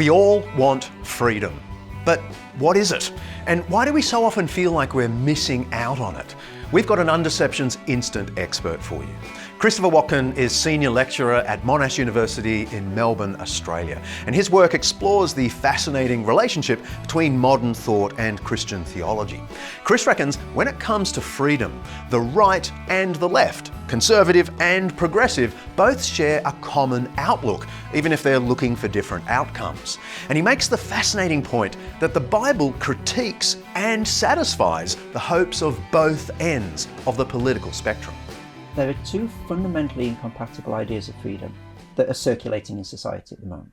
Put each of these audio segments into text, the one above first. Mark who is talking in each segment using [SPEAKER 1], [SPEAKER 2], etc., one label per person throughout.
[SPEAKER 1] We all want freedom, but what is it? And why do we so often feel like we're missing out on it? We've got an Undeceptions instant expert for you. Christopher Watkin is Senior Lecturer at Monash University in Melbourne, Australia, and his work explores the fascinating relationship between modern thought and Christian theology. Chris reckons when it comes to freedom, the right and the left, conservative and progressive, both share a common outlook, even if they're looking for different outcomes. And he makes the fascinating point that the Bible critiques and satisfies the hopes of both ends of the political spectrum.
[SPEAKER 2] There are two fundamentally incompatible ideas of freedom that are circulating in society at the moment.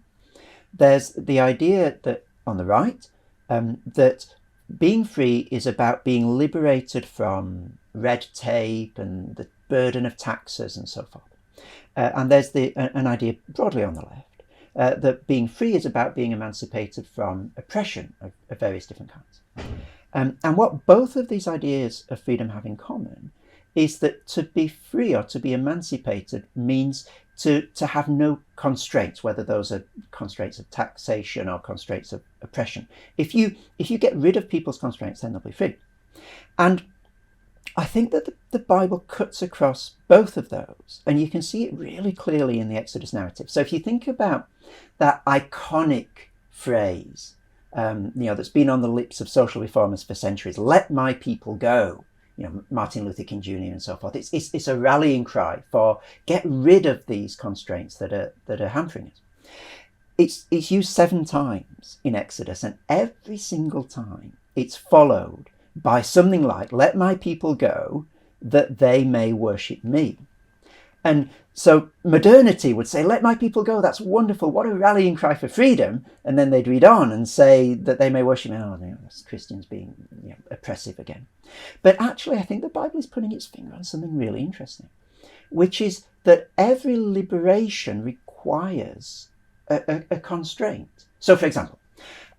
[SPEAKER 2] There's the idea that on the right, that being free is about being liberated from red tape and the burden of taxes and so forth. And there's an idea broadly on the left, that being free is about being emancipated from oppression of various different kinds. And what both of these ideas of freedom have in common is that to be free or to be emancipated means to have no constraints, whether those are constraints of taxation or constraints of oppression. If you get rid of people's constraints, then they'll be free. And I think that the Bible cuts across both of those, and you can see it really clearly in the Exodus narrative. So if you think about that iconic phrase, that's been on the lips of social reformers for centuries, "Let my people go," Martin Luther King Jr. and so forth. It's a rallying cry for get rid of these constraints that are hampering us. It's used 7 times in Exodus, and every single time it's followed by something like, "Let my people go, that they may worship me." And so modernity would say, "Let my people go, that's wonderful, what a rallying cry for freedom." And then they'd read on and say that they may worship me. Oh, that's Christians being oppressive again. But actually, I think the Bible is putting its finger on something really interesting, which is that every liberation requires a constraint. So for example,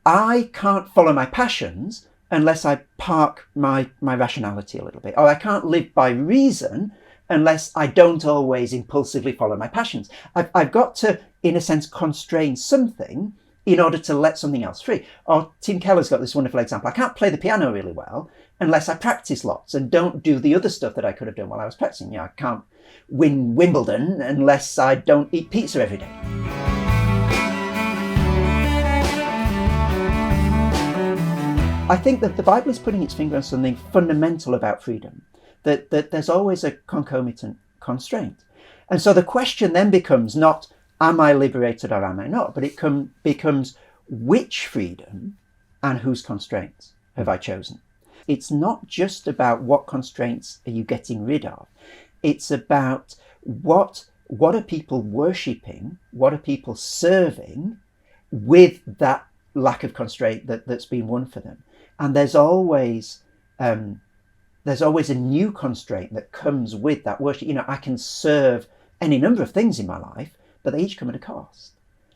[SPEAKER 2] I can't follow my passions unless I park my rationality a little bit, or I can't live by reason unless I don't always impulsively follow my passions. I've got to, in a sense, constrain something in order to let something else free. Or Tim Keller's got this wonderful example. I can't play the piano really well unless I practice lots and don't do the other stuff that I could have done while I was practicing. I can't win Wimbledon unless I don't eat pizza every day. I think that the Bible is putting its finger on something fundamental about freedom, that there's always a concomitant constraint. And so the question then becomes not, am I liberated or am I not? But it becomes, which freedom and whose constraints have I chosen? It's not just about what constraints are you getting rid of. It's about what are people worshipping, what are people serving with that lack of constraint that's been won for them. And there's always a new constraint that comes with that worship. I can serve any number of things in my life, but they each come at a cost.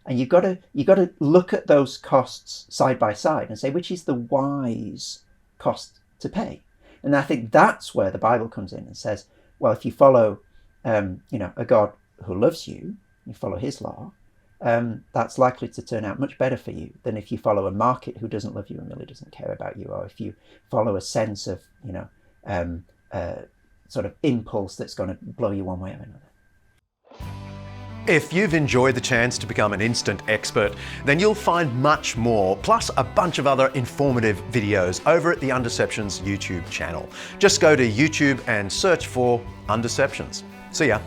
[SPEAKER 2] And you've got to look at those costs side by side and say, which is the wise cost to pay? And I think that's where the Bible comes in and says, well, if you follow, a God who loves you, you follow his law, that's likely to turn out much better for you than if you follow a market who doesn't love you and really doesn't care about you, or if you follow a sense of, sort of impulse that's going to blow you one way or another.
[SPEAKER 1] If you've enjoyed the chance to become an instant expert, then you'll find much more, plus a bunch of other informative videos over at the Undeceptions YouTube channel. Just go to YouTube and search for Undeceptions. See ya.